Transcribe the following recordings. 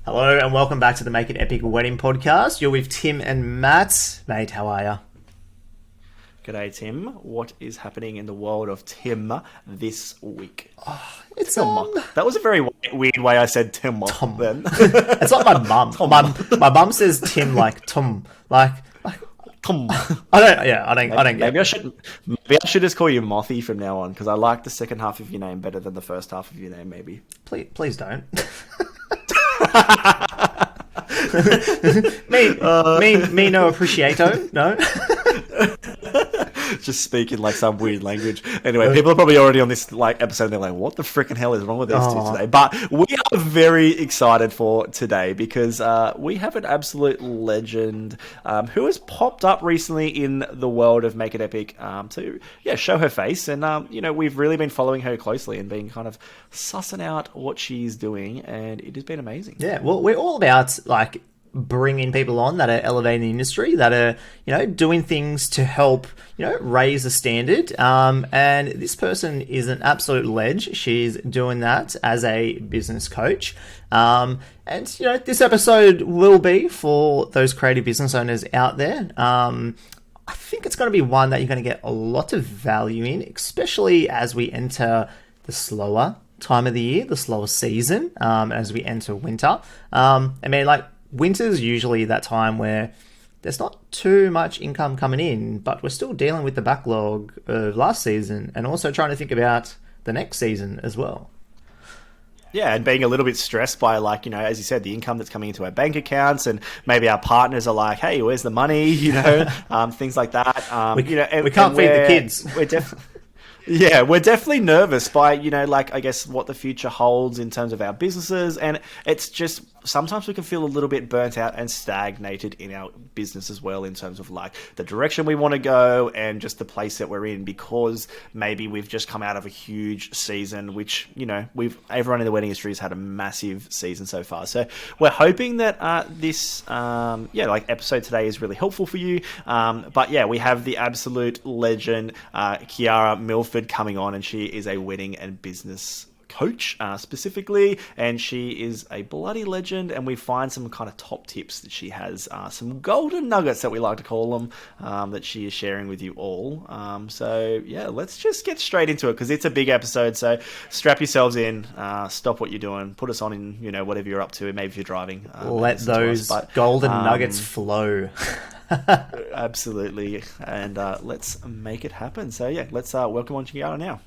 Hello and welcome back to the Make It Epic Wedding Podcast. You're with Tim and Matt. Mate, how are you? G'day, Tim. What is happening in the world of Tim this week? It's Tim. That was a very weird way I said Tim. Tom. Then. It's like my mum. My mum says Tim like Tom. Like Tom. I don't get Maybe I should just call you Mothy from now on because I like the second half of your name better than the first half of your name. Maybe. Please don't. me no appreciato, no. Just speaking like some weird language. Anyway, people are probably already on this episode and they're like, what the freaking hell is wrong with these two today? But we are very excited for today because we have an absolute legend who has popped up recently in the world of Make It Epic to show her face. And, we've really been following her closely and been kind of sussing out what she's doing. And it has been amazing. Yeah, well, we're all about bringing people on that are elevating the industry, that are, doing things to help, raise the standard. And this person is an absolute ledge. She's doing that as a business coach. And, this episode will be for those creative business owners out there. I think it's going to be one that you're going to get a lot of value in, especially as we enter the slower time of the year, the slower season, as we enter winter. Winter's usually that time where there's not too much income coming in, but we're still dealing with the backlog of last season and also trying to think about the next season as well. Yeah, and being a little bit stressed by, as you said, the income that's coming into our bank accounts, and maybe our partners are like, hey, where's the money? Things like that. We can't feed the kids. We're definitely... Yeah, we're definitely nervous by, I guess what the future holds in terms of our businesses. And it's just, sometimes we can feel a little bit burnt out and stagnated in our business as well in terms of the direction we want to go and just the place that we're in, because maybe we've just come out of a huge season, which, everyone in the wedding industry has had a massive season so far. So we're hoping that this, episode today is really helpful for you. We have the absolute legend, Chiara Milford, coming on, and she is a wedding and business coach specifically, and she is a bloody legend, and we find some kind of top tips that she has, some golden nuggets that we like to call them, that she is sharing with you all. Let's just get straight into it because it's a big episode, so strap yourselves in, stop what you're doing, put us on in whatever you're up to, maybe if you're driving. Let those golden nuggets flow. Absolutely, and let's make it happen. So let's welcome on Chiara now.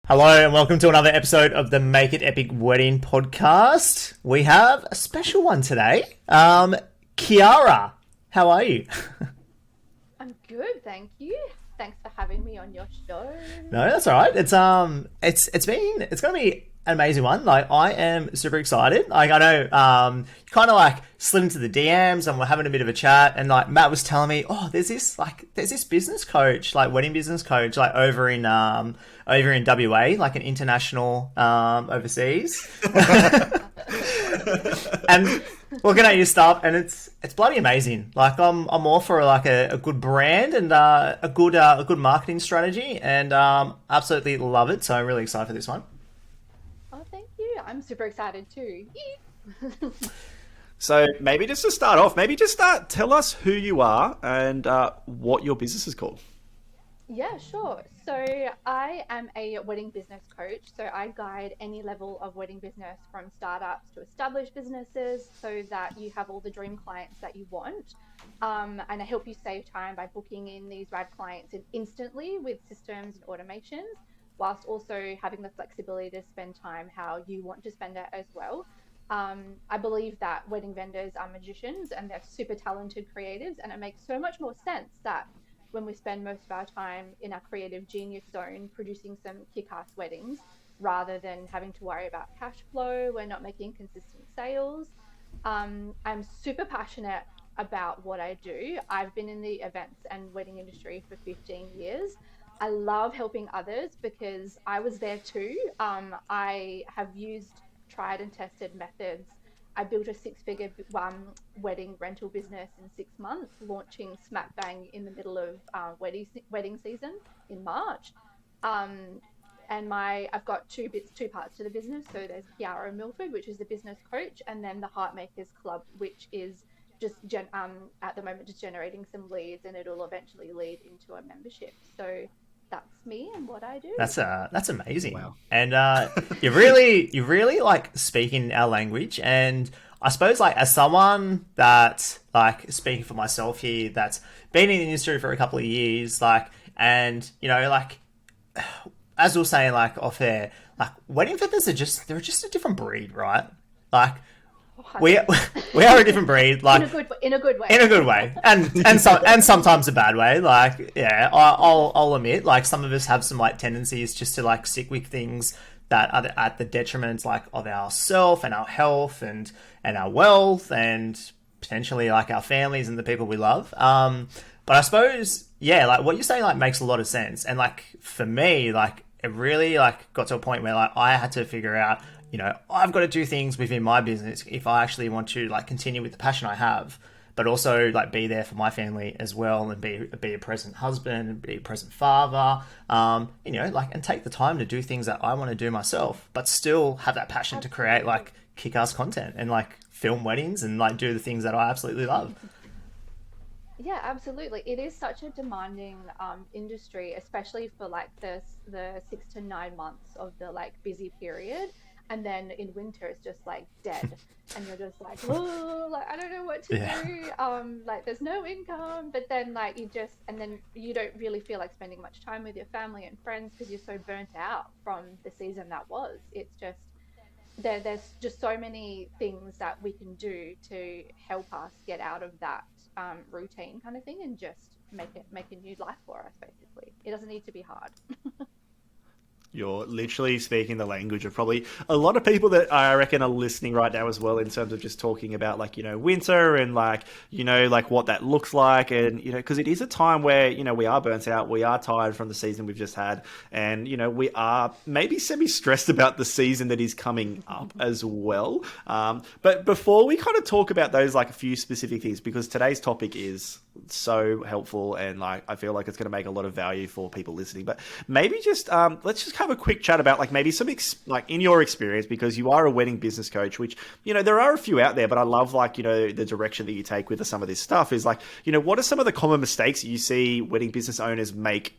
Hello and welcome to another episode of the Make It Epic Wedding Podcast. We have a special one today. Chiara, how are you? I'm good, thank you. Thanks for having me on your show. No, that's all right. It's going to be an amazing one. I am super excited. I know you kind of slid into the DMs and we're having a bit of a chat, and Matt was telling me, there's this business coach, wedding business coach, over in WA, an international overseas. And looking at your stuff, and it's bloody amazing. I'm all for a good brand and a good marketing strategy, and absolutely love it. So I'm really excited for this one. Oh, thank you. I'm super excited too. So maybe just to start off, tell us who you are and what your business is called. Yeah, sure. So I am a wedding business coach. So I guide any level of wedding business from startups to established businesses so that you have all the dream clients that you want. And I help you save time by booking in these rad clients instantly with systems and automations, whilst also having the flexibility to spend time how you want to spend it as well. I believe that wedding vendors are magicians and they're super talented creatives, and it makes so much more sense that when we spend most of our time in our creative genius zone producing some kick-ass weddings, rather than having to worry about cash flow, we're not making consistent sales. I'm super passionate about what I do. I've been in the events and wedding industry for 15 years. I love helping others because I was there too. I have used tried and tested methods. I built a six-figure wedding rental business in 6 months, launching smack bang in the middle of wedding season in March. Um, and I've got two parts to the business. So there's Chiara and Milford, which is the business coach, and then the Heartmakers Club, which is just at the moment just generating some leads, and it'll eventually lead into a membership. So that's me and what I do. That's amazing. Wow. And you really like speaking our language. And I suppose like as someone that like speaking for myself here, that's been in the industry for a couple of years, like, and like as we were saying like off air, like wedding feathers they're just a different breed, right? Like we we are a different breed, like in a good way, in a good way, and sometimes a bad way. Like, yeah, I'll admit, like some of us have some like tendencies just to like stick with things that are at the detriment like of our self and our health and our wealth and potentially like our families and the people we love. But I suppose, yeah, like what you're saying like makes a lot of sense. And like for me, like it really like got to a point where like I had to figure out, I've got to do things within my business if I actually want to like continue with the passion I have, but also like be there for my family as well and be a present husband and be a present father, like, and take the time to do things that I want to do myself, but still have that passion to create like kick-ass content and like film weddings and like do the things that I absolutely love. Yeah, absolutely. It is such a demanding industry, especially for like the 6 to 9 months of the like busy period, and then in winter it's just like dead, and you're just like, oh, like I don't know what to do. Like there's no income, but then like and then you don't really feel like spending much time with your family and friends because you're so burnt out from the season that was. It's just there's just so many things that we can do to help us get out of that routine kind of thing and just make a new life for us. Basically, it doesn't need to be hard. You're literally speaking the language of probably a lot of people that I reckon are listening right now as well, in terms of just talking about like, winter and like, like what that looks like. And, because it is a time where, we are burnt out, we are tired from the season we've just had. And, we are maybe semi-stressed about the season that is coming up as well. But before we kind of talk about those, like a few specific things, because today's topic is so helpful and like I feel like it's going to make a lot of value for people listening, but maybe just let's just have a quick chat about like maybe some like in your experience, because you are a wedding business coach, which there are a few out there, but I love like the direction that you take with some of this stuff is like what are some of the common mistakes that you see wedding business owners make,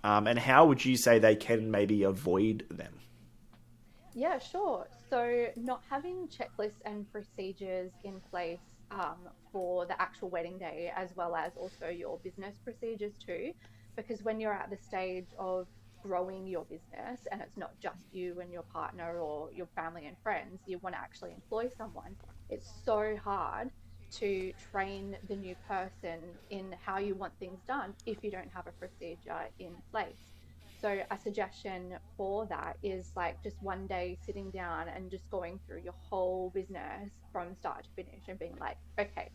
and how would you say they can maybe avoid them? Yeah, sure. So not having checklists and procedures in place for the actual wedding day, as well as also your business procedures too, because when you're at the stage of growing your business and it's not just you and your partner or your family and friends, you want to actually employ someone. It's so hard to train the new person in how you want things done if you don't have a procedure in place. So a suggestion for that is like just one day sitting down and just going through your whole business from start to finish and being like, okay,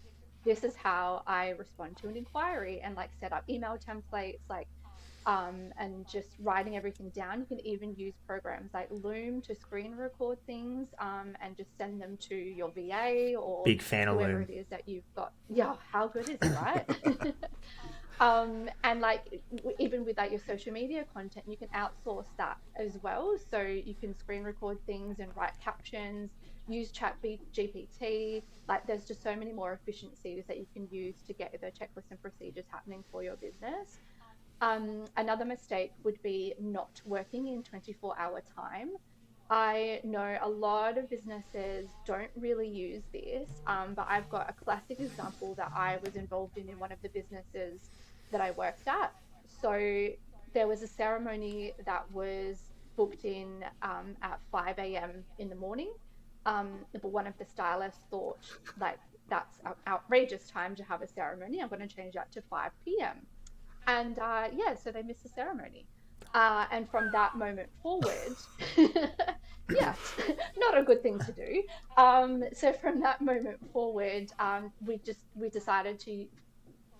this is how I respond to an inquiry, and like set up email templates, like and just writing everything down. You can even use programs like Loom to screen record things and just send them to your VA or Big fan of whoever Loom. it is that you've got. Yeah, how good is it, right? And like even with like your social media content, you can outsource that as well. So you can screen record things and write captions, use GPT. Like there's just so many more efficiencies that you can use to get the checklists and procedures happening for your business. Another mistake would be not working in 24-hour time. I know a lot of businesses don't really use this, but I've got a classic example that I was involved in one of the businesses that I worked at. So there was a ceremony that was booked in at 5 a.m. in the morning. But one of the stylists thought like that's an outrageous time to have a ceremony. I'm going to change that to 5 p.m. And so they missed the ceremony. And from that moment forward, yeah, not a good thing to do. So from that moment forward, we decided to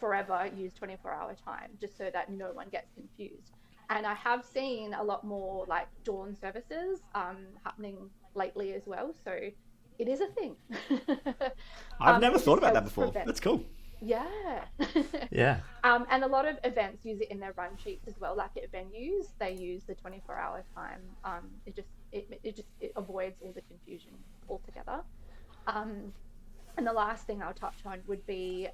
forever use 24-hour time, just so that no one gets confused. And I have seen a lot more like dawn services happening lately as well. So it is a thing. I've never thought about that before. That's cool. Yeah. Yeah. And a lot of events use it in their run sheets as well. Like at venues, they use the 24-hour time. It avoids all the confusion altogether. Um, and the last thing I'll touch on would be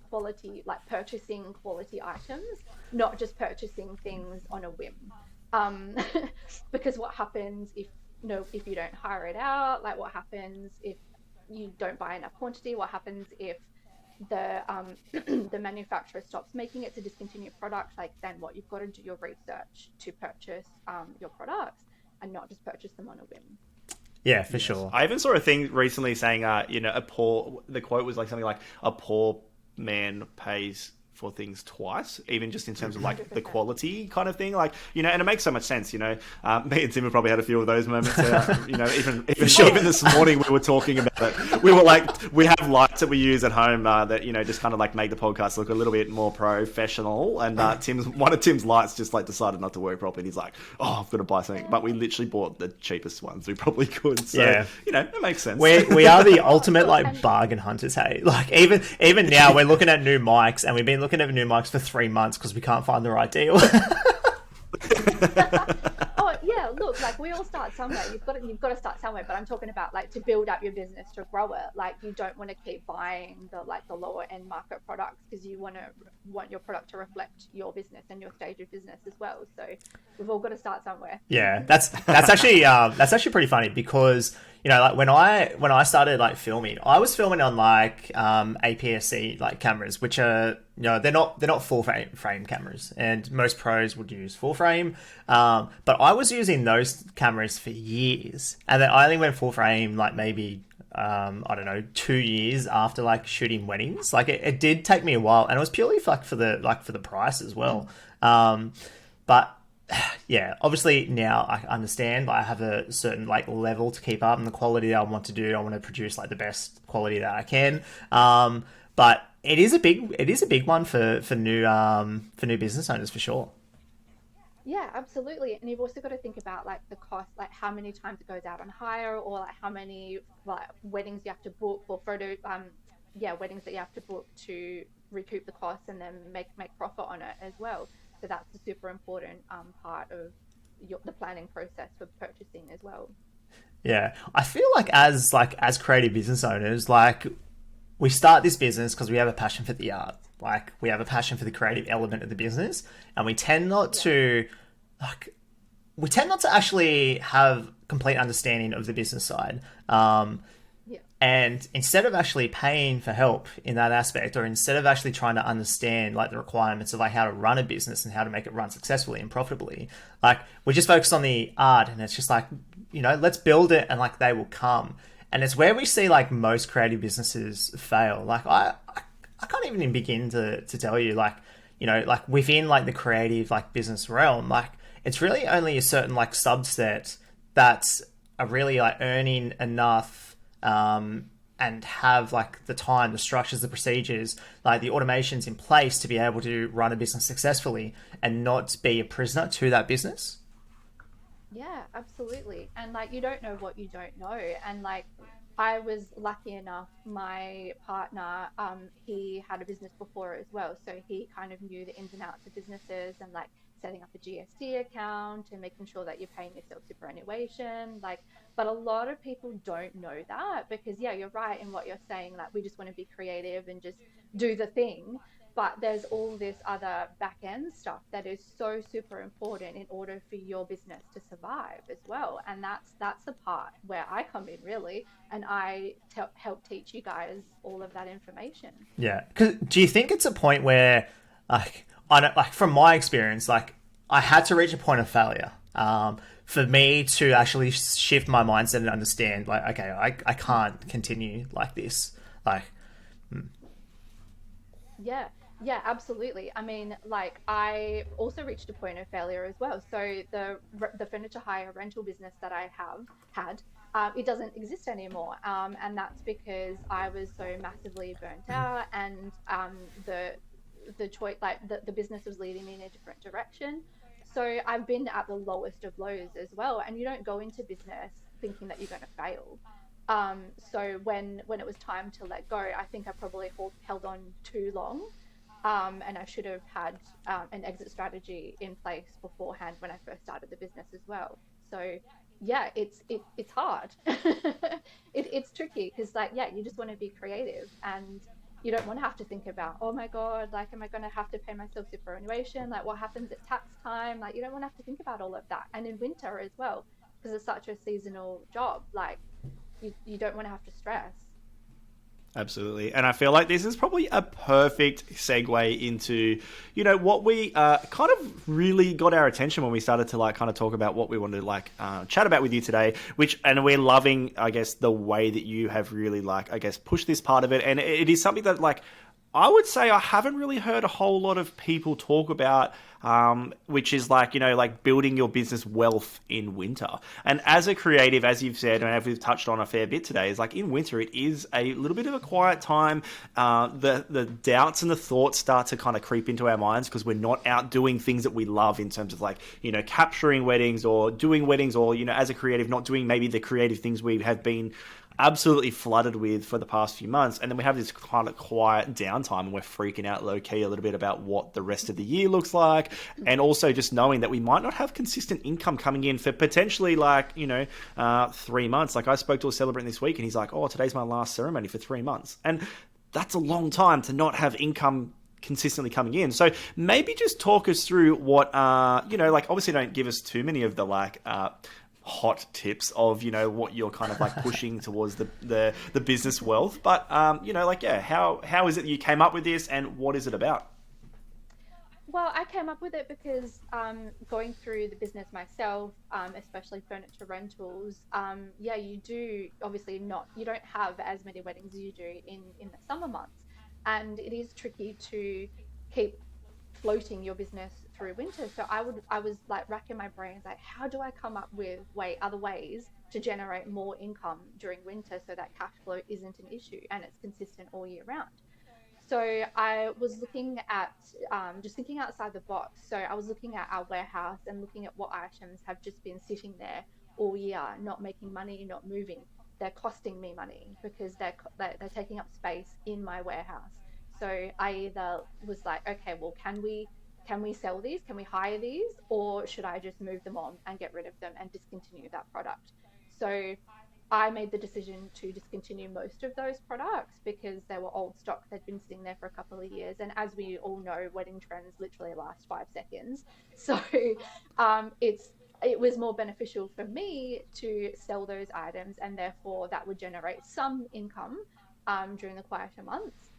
quality, like purchasing quality items, not just purchasing things on a whim. Um, because what happens if if you don't hire it out? Like what happens if you don't buy enough quantity? What happens if the manufacturer stops making it to discontinue product? Like then what? You've got to do your research to purchase your products and not just purchase them on a whim. Yeah, for Yes, sure. I even saw a thing recently saying, a poor. The quote was like something like, "A poor man pays for things twice," even just in terms of like the 100%. quality kind of thing. Like, and it makes so much sense. Me and Tim have probably had a few of those moments. Even this morning we were talking about it. We were like, we have lights that we use at home that just kind of like make the podcast look a little bit more professional. And one of Tim's lights just like decided not to work properly. He's like, "Oh, I've got to buy something," but we literally bought the cheapest ones we probably could. So Yeah. it makes sense. We are the ultimate Look, like and bargain hunters, hey. Like even now we're looking at new mics, and we've been looking at new mics for 3 months because we can't find the right deal. oh yeah, look, like we all start somewhere. You've got to start somewhere. But I'm talking about like to build up your business, to grow it. Like you don't want to keep buying the lower end market products because you want your product to reflect your business and your stage of business as well. So we've all got to start somewhere. Yeah, that's actually pretty funny because like when I started like filming, I was filming on like APS-C like cameras, which are they're not full frame cameras, and most pros would use full frame. But I was using those cameras for years, and then I only went full frame like maybe I don't know 2 years after like shooting weddings. Like it did take me a while, and it was purely for the price as well. But yeah, obviously now I understand. Like, I have a certain like level to keep up, and the quality that I want to do, I want to produce like the best quality that I can. But it is a big one for new business owners for sure. Yeah, absolutely. And you've also got to think about like the cost, like how many times it goes out on hire, or like how many like weddings you have to book, or weddings that you have to book to recoup the costs and then make profit on it as well. So that's a super important part of the planning process for purchasing as well. Yeah, I feel like as creative business owners, like we start this business because we have a passion for the art. Like we have a passion for the creative element of the business, and Yeah, like we tend not to actually have complete understanding of the business side. yeah, And instead of actually paying for help in that aspect, or instead of actually trying to understand like the requirements of like how to run a business and how to make it run successfully and profitably, like we just focus on the art, and it's just like, let's build it and like they will come. And it's where we see like most creative businesses fail. Like I can't even begin to tell you like, like within like the creative like business realm, like it's really only a certain like subset that are really like earning enough and have like the time, the structures, the procedures, like the automations in place to be able to run a business successfully and not be a prisoner to that business. yeah, absolutely. And like you don't know what you don't know. And like I was lucky enough, my partner, he had a business before as well. So he kind of knew the ins and outs of businesses and like setting up a GST account and making sure that you're paying yourself superannuation. Like, but a lot of people don't know that because, yeah, you're right in what you're saying. Like, we just want to be creative and just do the thing. But there's all this other back end stuff that is so super important in order for your business to survive as well. And that's the part where I come in really, and help teach you guys all of that information. Yeah. 'Cause do you think it's a point where, like, I don't, like from my experience, like I had to reach a point of failure for me to actually shift my mindset and understand, like, okay, I can't continue like this. Like, Yeah, yeah, absolutely. I mean, like I also reached a point of failure as well. So the furniture hire rental business that I have had, it doesn't exist anymore, and that's because I was so massively burnt out, and the choice, like the business was leading me in a different direction. So I've been at the lowest of lows as well, and you don't go into business thinking that you're going to fail. So when it was time to let go, I think I probably held on too long. And I should have had an exit strategy in place beforehand when I first started the business as well. So yeah, it's hard. It's tricky because like yeah, you just want to be creative and you don't want to have to think about, oh my God, like am I going to have to pay myself superannuation? Like what happens at tax time? Like you don't want to have to think about all of that. And in winter as well, because it's such a seasonal job, like you don't want to have to stress. Absolutely. And I feel like this is probably a perfect segue into, what we kind of really got our attention when we started to like kind of talk about what we wanted to like chat about with you today, and we're loving, I guess, the way that you have really like, I guess, pushed this part of it. And it is something that like, I would say I haven't really heard a whole lot of people talk about, which is like, like building your business wealth in winter. And as a creative, as you've said, and as we've touched on a fair bit today, is like in winter, it is a little bit of a quiet time. The doubts and the thoughts start to kind of creep into our minds because we're not out doing things that we love in terms of like, capturing weddings or doing weddings or, as a creative, not doing maybe the creative things we have been absolutely flooded with for the past few months. And then we have this kind of quiet downtime and we're freaking out low key a little bit about what the rest of the year looks like. And also just knowing that we might not have consistent income coming in for potentially like, 3 months. Like I spoke to a celebrant this week and he's like, oh, today's my last ceremony for 3 months. And that's a long time to not have income consistently coming in. So maybe just talk us through what, like obviously don't give us too many of the like, hot tips of what you're kind of like pushing towards the business wealth, but like yeah, how is it you came up with this and what is it about? Well, I came up with it because going through the business myself, especially furniture rentals, yeah, you do obviously not, you don't have as many weddings as you do in the summer months, and it is tricky to keep floating your business through winter. So I was like racking my brains, like how do I come up with other ways to generate more income during winter so that cash flow isn't an issue and it's consistent all year round. So I was looking at just thinking outside the box. So I was looking at our warehouse and looking at what items have just been sitting there all year, not making money, not moving. They're costing me money because they're taking up space in my warehouse. So I either was like, okay, well, can we sell these? Can we hire these? Or should I just move them on and get rid of them and discontinue that product? So I made the decision to discontinue most of those products because they were old stock. They'd been sitting there for a couple of years. And as we all know, wedding trends literally last 5 seconds. So it was more beneficial for me to sell those items, and therefore that would generate some income during the quieter months.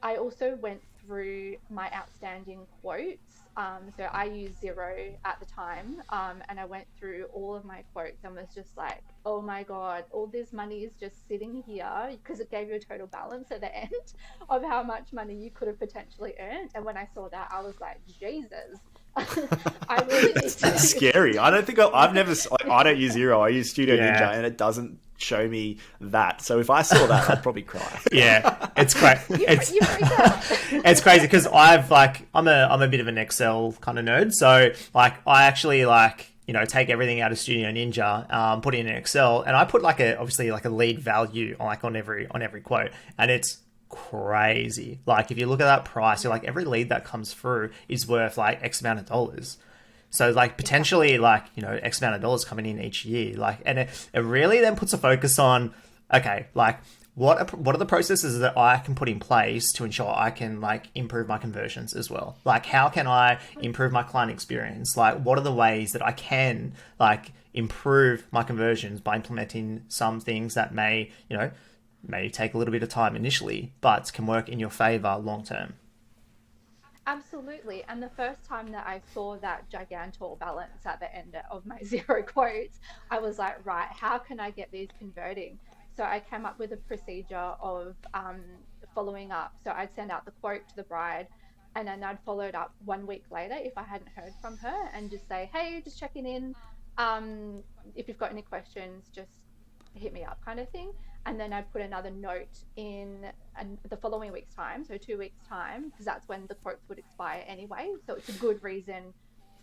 I also went through my outstanding quotes. So I used Zero at the time, and I went through all of my quotes and was just like, oh my God, all this money is just sitting here because it gave you a total balance at the end of how much money you could have potentially earned. And when I saw that, I was like, Jesus, I really need to. That's scary. I don't think I've never, like, I don't use Zero. I use Studio Yeah. Ninja and it doesn't show me that. So if I saw that, I'd probably cry. Yeah, it's crazy. You freaked out. It's crazy because I'm a bit of an Excel kind of nerd. So like I actually like take everything out of Studio Ninja, put it in Excel, and I put obviously a lead value on every quote, and it's crazy. Like if you look at that price, you're like every lead that comes through is worth like X amount of dollars. So like potentially X amount of dollars coming in each year, and it really then puts a focus on, okay, like what are the processes that I can put in place to ensure I can improve my conversions as well? Like how can I improve my client experience? Like what are the ways that I can improve my conversions by implementing some things that may take a little bit of time initially, but can work in your favor long term. Absolutely. And the first time that I saw that gigantor balance at the end of my Zero quotes, I was like, right, how can I get these converting? So I came up with a procedure of following up. So I'd send out the quote to the bride, and then I'd follow it up 1 week later if I hadn't heard from her, and just say, hey, just checking in. If you've got any questions, just hit me up, kind of thing. And then I'd put another note in the following week's time, so 2 weeks' time, because that's when the quotes would expire anyway. So it's a good reason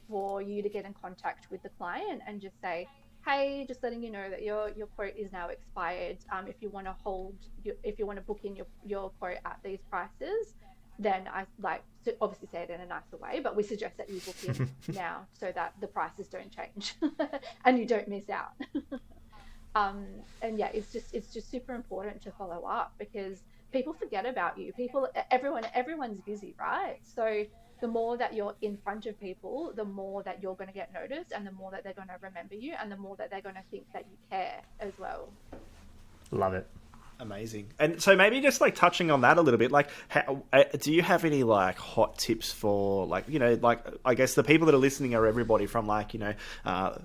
for you to get in contact with the client and just say, hey, just letting you know that your quote is now expired. If you want to if you want to book in your quote at these prices, then I like obviously say it in a nicer way, but we suggest that you book in now so that the prices don't change and you don't miss out. And yeah, it's just super important to follow up because people forget about you. Everyone's busy, right? So the more that you're in front of people, the more that you're going to get noticed, and the more that they're going to remember you, and the more that they're going to think that you care as well. Love it. Amazing. And so maybe just like touching on that a little bit, like how, do you have any like hot tips for like, like I guess the people that are listening are everybody from like,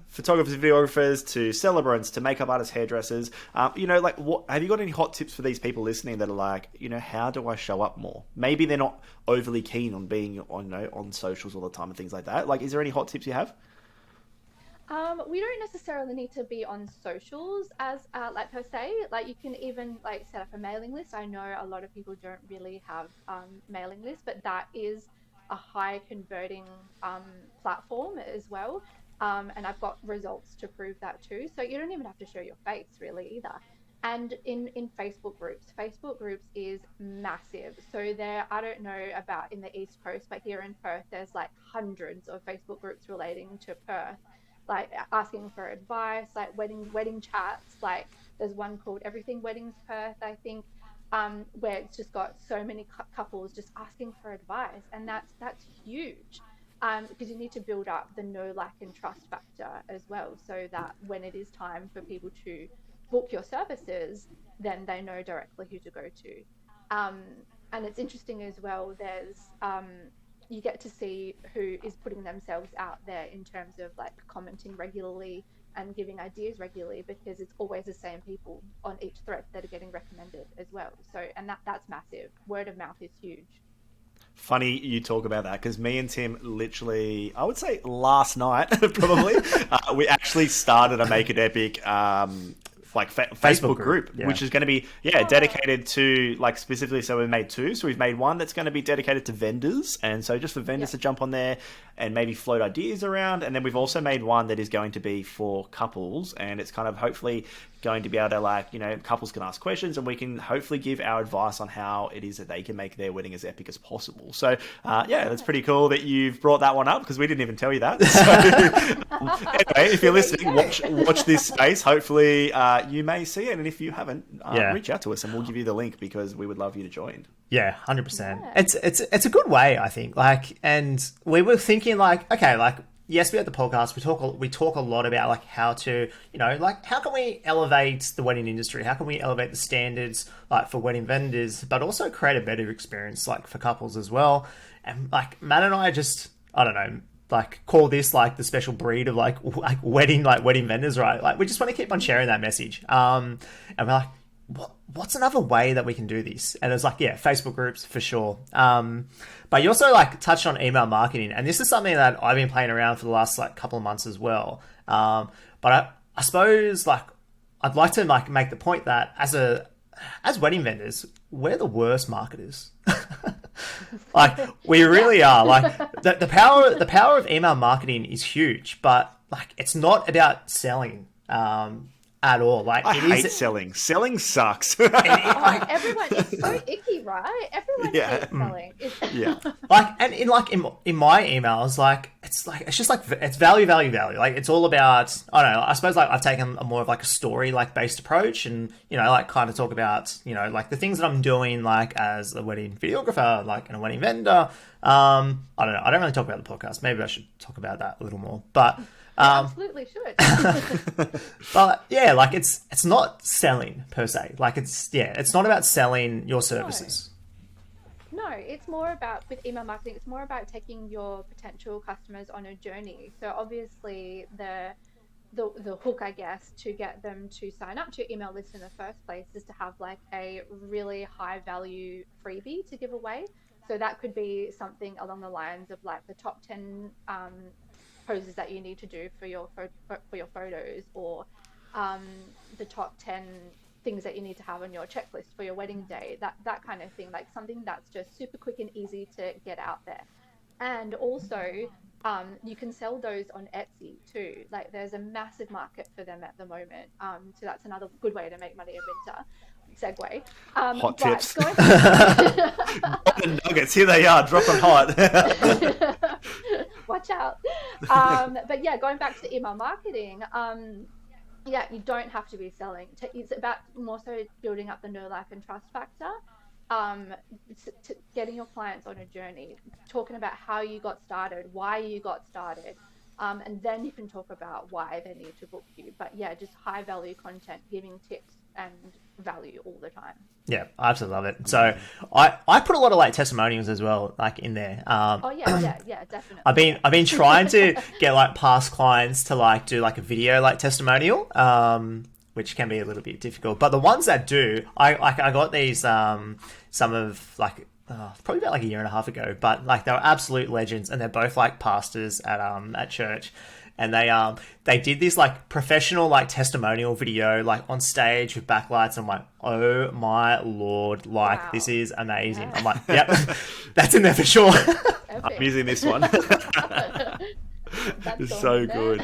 photographers, videographers to celebrants to makeup artists, hairdressers. Like what have you got any hot tips for these people listening that are like, how do I show up more? Maybe they're not overly keen on being on socials all the time and things like that. Like, is there any hot tips you have? We don't necessarily need to be on socials as like per se. Like you can even like set up a mailing list. I know a lot of people don't really have mailing lists, but that is a high converting platform as well. And I've got results to prove that too. So you don't even have to show your face really either. And in Facebook groups is massive. So there, I don't know about in the East Coast, but here in Perth, there's like hundreds of Facebook groups relating to Perth, like asking for advice, like wedding chats. Like there's one called Everything Weddings Perth, I think, where it's just got so many couples just asking for advice, and that's huge. Because you need to build up the know, like, and trust factor as well, so that when it is time for people to book your services, then they know directly who to go to. Um, and it's interesting as well. You get to see who is putting themselves out there in terms of like commenting regularly and giving ideas regularly, because it's always the same people on each thread that are getting recommended as well. So, and that's massive. Word of mouth is huge. Funny you talk about that because me and Tim literally, I would say last night probably, we actually started a Make It Epic like Facebook group, yeah. which is going to be dedicated to like specifically. So we made two. So we've made one that's going to be dedicated to vendors, and so just for vendors to jump on there and maybe float ideas around. And then we've also made one that is going to be for couples, and it's kind of hopefully going to be able to like couples can ask questions and we can hopefully give our advice on how it is that they can make their wedding as epic as possible. So that's pretty cool that you've brought that one up because we didn't even tell you that. So anyway, if you're listening, watch this space. Hopefully you may see it, and if you haven't, reach out to us and we'll give you the link because we would love you to join. Yeah, 100%. It's a good way, I think. Like, and we were thinking like, okay, like, yes, we had the podcast. We talk a lot about like how to, like how can we elevate the wedding industry? How can we elevate the standards like for wedding vendors, but also create a better experience like for couples as well. And like Matt and I just, I don't know, like call this like the special breed of like wedding vendors, right? Like we just want to keep on sharing that message. And we're like, what's another way that we can do this? And it's like, Facebook groups for sure. But you also like touched on email marketing, and this is something that I've been playing around for the last like couple of months as well. But I suppose like I'd like to like make the point that as wedding vendors, we're the worst marketers. Like we really are. Like the power of email marketing is huge, but like it's not about selling. At all. Like I hate selling. Selling sucks. Everyone is so icky, right? Everyone hates selling. Like, and in my emails, like it's just like it's value. Like it's all about, I don't know. I suppose like I've taken a more of like a story like based approach, and like kind of talk about like the things that I'm doing like as a wedding videographer, like and a wedding vendor. I don't know. I don't really talk about the podcast. Maybe I should talk about that a little more, but. Absolutely should. But yeah, like it's not selling per se. Like it's not about selling your services. No, it's more about, with email marketing, it's more about taking your potential customers on a journey. So obviously the hook, I guess, to get them to sign up to your email list in the first place is to have like a really high value freebie to give away. So that could be something along the lines of like the top 10 poses that you need to do for your photos, or the top 10 things that you need to have on your checklist for your wedding day, that kind of thing, like something that's just super quick and easy to get out there. And also You can sell those on Etsy too. Like there's a massive market for them at the moment. So that's another good way to make money in winter. Segue. Hot But tips. going Golden nuggets, here they are, dropping hot. watch out. But yeah, going back to email marketing, yeah, you don't have to be selling. It's about more so building up the know, like, and trust factor. Um, Getting your clients on a journey, talking about how you got started, why you got started, and then you can talk about why they need to book you. But yeah, just high value content, giving tips and value all the time. Yeah, I absolutely love it. So I put a lot of like testimonials as well, like in there. Oh yeah, definitely. I've been trying to get like past clients to like do like a video like testimonial, which can be a little bit difficult. But the ones that do, I got these some of like probably about like a year and a half ago. But like they were absolute legends, and they're both like pastors at church. And they did this like professional like testimonial video like on stage with backlights. I'm like, oh my lord, like Wow. this is amazing. Yeah. I'm like, yep, that's in there for sure. I'm using this one. It's so good.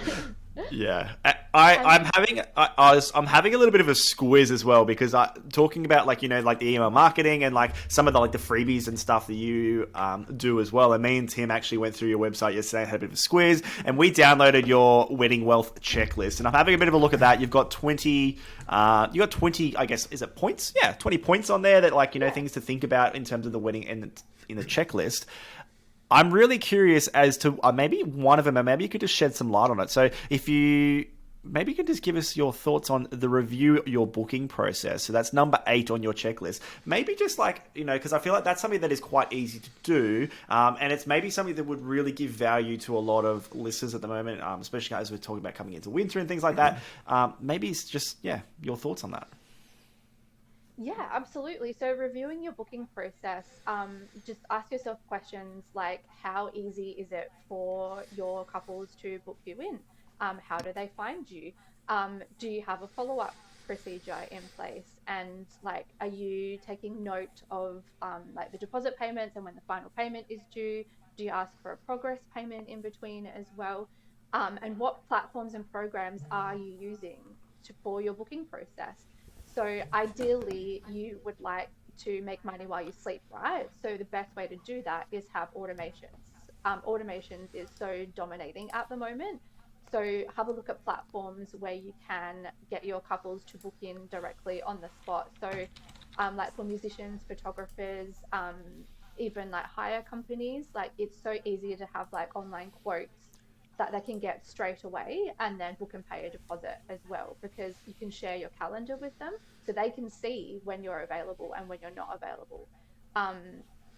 Yeah, I'm having I'm having a little bit of a squiz as well, because talking about like, you know, like the email marketing and like some of the like the freebies and stuff that you do as well. And me and Tim actually went through your website yesterday, had a bit of a squiz, and we downloaded your wedding wealth checklist. And I'm having a bit of a look at that. You've got 20, I guess, is it points? Yeah, 20 points on there that, like, you know, things to think about in terms of the wedding and in the checklist. I'm really curious as to maybe one of them, and maybe you could just shed some light on it. So if you maybe you could just give us your thoughts on the review your booking process. So that's number 8 on your checklist. Maybe just like, you know, because I feel like that's something that is quite easy to do. And it's maybe something that would really give value to a lot of listeners at the moment, especially as we're talking about coming into winter and things like that. Maybe it's just, yeah, your thoughts on that. Yeah, absolutely. So reviewing your booking process, just ask yourself questions like, how easy is it for your couples to book you in? How do they find you? Do you have a follow-up procedure in place? And like, are you taking note of like the deposit payments and when the final payment is due? Do you ask for a progress payment in between as well? And what platforms and programs are you using for your booking process? So ideally, you would like to make money while you sleep, right? So the best way to do that is have automations. Automations is so dominating at the moment. So have a look at platforms where you can get your couples to book in directly on the spot. So like for musicians, photographers, even like hire companies, like it's so easy to have like online quotes that they can get straight away and then book and pay a deposit as well, because you can share your calendar with them so they can see when you're available and when you're not available.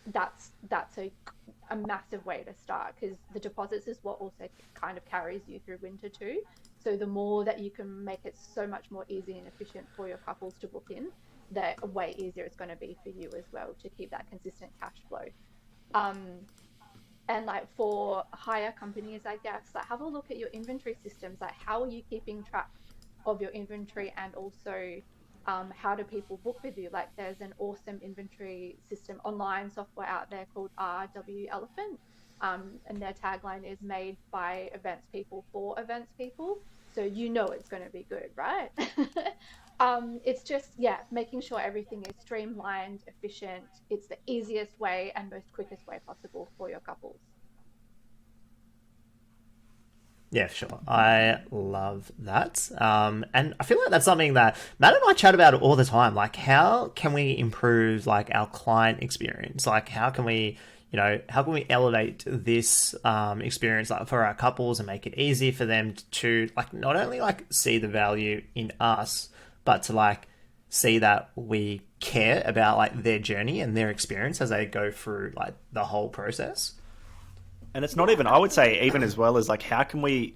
That's a massive way to start, because the deposits is what also kind of carries you through winter too. So the more that you can make it so much more easy and efficient for your couples to book in, the way easier it's going to be for you as well to keep that consistent cash flow. And like for hire companies, I guess, like have a look at your inventory systems. Like how are you keeping track of your inventory, and also how do people book with you? Like there's an awesome inventory system online software out there called RW Elephant, and their tagline is made by events people for events people. So you know it's going to be good, right? It's just, yeah, making sure everything is streamlined, efficient. It's the easiest way and most quickest way possible for your couples. Yeah, sure. I love that. And I feel like that's something that Matt and I chat about all the time. Like, how can we improve like our client experience? Like, how can we, you know, how can we elevate this experience like for our couples and make it easy for them to like not only like see the value in us, but to like see that we care about like their journey and their experience as they go through like the whole process. And it's not even, I would say, even as well as like, how can we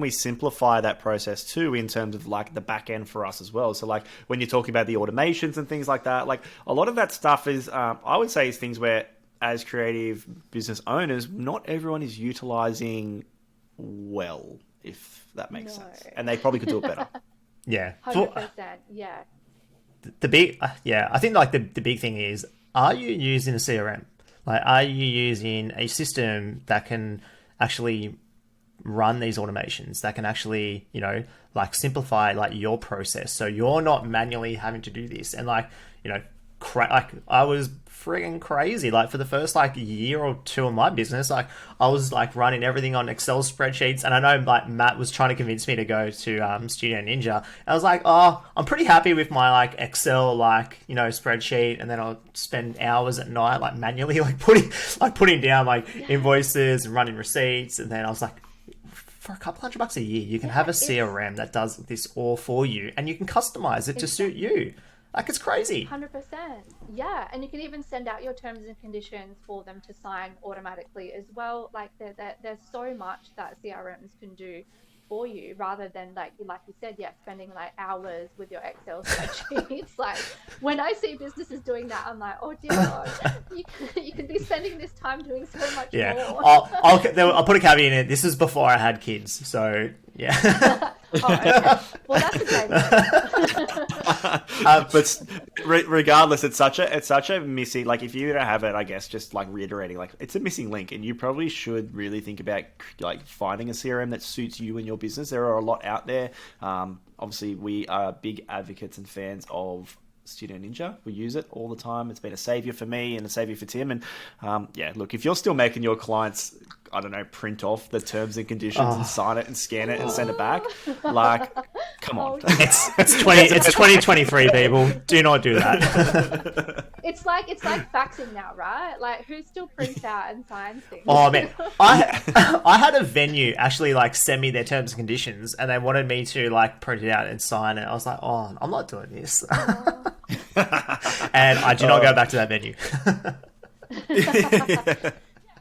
simplify that process too, in terms of like the back end for us as well? So like when you're talking about the automations and things like that, like a lot of that stuff is, I would say, is things where as creative business owners, not everyone is utilizing well, if that makes sense. And they probably could do it better. Yeah. 100%. Yeah. The big, I think like the big thing is, are you using a CRM? Like, are you using a system that can actually run these automations that can actually, like simplify like your process, so you're not manually having to do this. And like, like I was friggin' crazy. Like for the first like year or two of my business, like I was like running everything on Excel spreadsheets. And I know like Matt was trying to convince me to go to Studio Ninja. I was like, oh, I'm pretty happy with my like Excel like spreadsheet, and then I'll spend hours at night like manually like putting down like invoices and running receipts. And then I was like, for a couple $100 a year, you can have a CRM that does this all for you, and you can customize it to suit you. Like, it's crazy. 100%. Yeah, and you can even send out your terms and conditions for them to sign automatically as well. Like, there's so much that CRMs can do for you, rather than like you said, spending like hours with your Excel spreadsheets. Like, when I see businesses doing that, I'm like, oh dear God, you could be spending this time doing so much more. I'll put a caveat in it. This is before I had kids, so yeah. Okay. Well, that's a great but regardless, it's such a missing. Like, if you don't have it, I guess just like reiterating, like it's a missing link, and you probably should really think about like finding a CRM that suits you and your business. There are a lot out there. Obviously, we are big advocates and fans of Studio Ninja. We use it all the time. It's been a savior for me and a savior for Tim. And look, if you're still making your clients, I don't know, print off the terms and conditions and sign it and scan it and send it back, like, come on. It's 2023, people. Do not do that. It's like faxing now, right? Like, who still prints out and signs things? Oh man, I had a venue actually like send me their terms and conditions, and they wanted me to like print it out and sign it. I was like, oh, I'm not doing this. And I do not go back to that venue.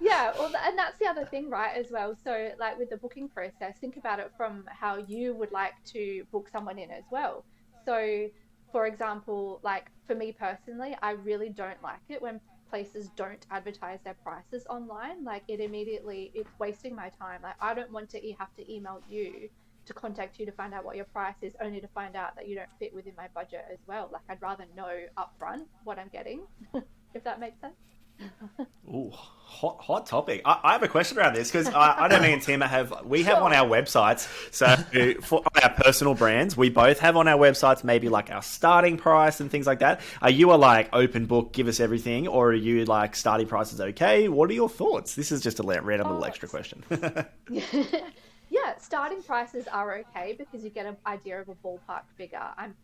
Yeah, well, and that's the other thing, right, as well. So, like, with the booking process, think about it from how you would like to book someone in as well. So, for example, like, for me personally, I really don't like it when places don't advertise their prices online. Like, it's wasting my time. Like, I don't want to have to email you to contact you to find out what your price is, only to find out that you don't fit within my budget as well. Like, I'd rather know upfront what I'm getting, if that makes sense. Ooh, hot topic. I have a question around this, because I know me and Tim have on our websites. So for our personal brands, we both have on our websites maybe like our starting price and things like that. Are you a like open book, give us everything, or are you like starting price is okay? What are your thoughts? This is just a random little extra question. Yeah, starting prices are okay because you get an idea of a ballpark figure. I'm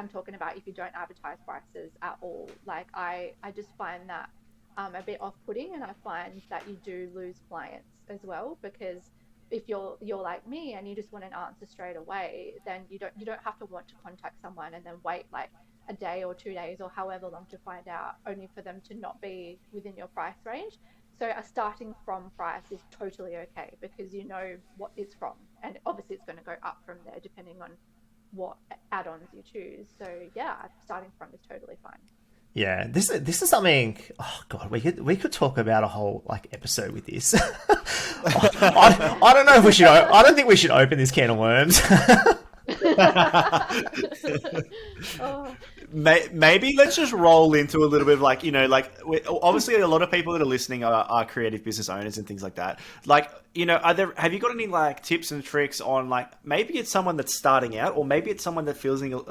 talking about if you don't advertise prices at all. Like, I just find that a bit off-putting, and I find that you do lose clients as well, because if you're like me and you just want an answer straight away, then you don't have to want to contact someone and then wait like a day or 2 days or however long to find out, only for them to not be within your price range. So a starting from price is totally okay, because you know what it's from, and obviously it's going to go up from there depending on what add-ons you choose. So yeah, starting from is totally fine. Yeah, this is something. Oh god, we could talk about a whole like episode with this. I don't know if we should. I don't think we should open this can of worms. Oh. Maybe let's just roll into a little bit of like, obviously a lot of people that are listening are creative business owners and things like that. Like, have you got any like tips and tricks on like, maybe it's someone that's starting out, or maybe it's someone that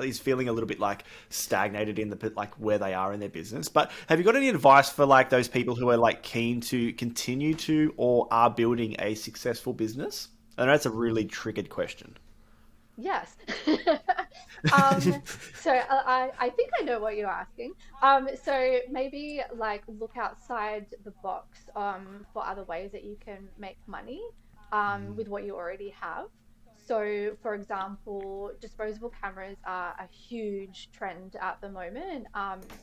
is feeling a little bit like stagnated in the like where they are in their business. But have you got any advice for like those people who are like keen to continue to or are building a successful business? I know that's a really triggered question. Yes. So I think I know what you're asking. So maybe like look outside the box for other ways that you can make money with what you already have. So, for example, disposable cameras are a huge trend at the moment.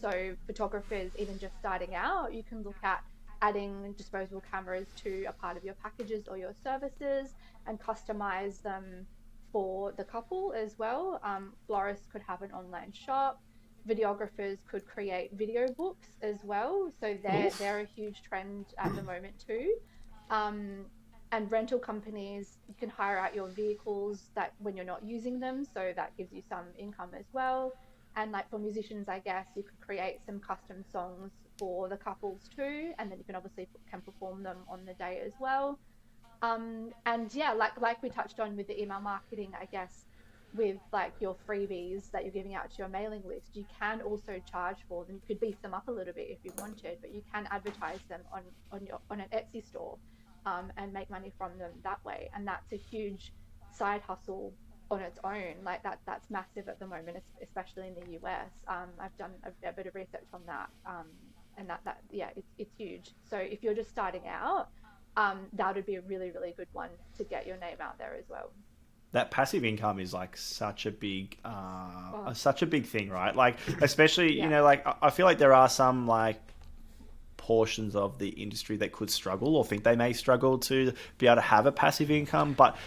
So photographers, even just starting out, you can look at adding disposable cameras to a part of your packages or your services and customize them for the couple as well. Florists could have an online shop. Videographers could create video books as well. So they're a huge trend at the moment too. And rental companies, you can hire out your vehicles that when you're not using them, so that gives you some income as well. And like for musicians, I guess you could create some custom songs for the couples too, and then you can obviously can perform them on the day as well. And yeah, like we touched on with the email marketing, I guess, with like your freebies that you're giving out to your mailing list, you can also charge for them. You could beef them up a little bit if you wanted, but you can advertise them on an Etsy store, and make money from them that way. And that's a huge side hustle on its own. Like that's massive at the moment, especially in the US. I've done a bit of research on that, and that yeah, it's huge. So if you're just starting out, that would be a really, really good one to get your name out there as well. That passive income is like such a big Oh, such a big thing, right? Like especially, you yeah. know, like I feel like there are some like portions of the industry that could struggle or think they may struggle to be able to have a passive income. But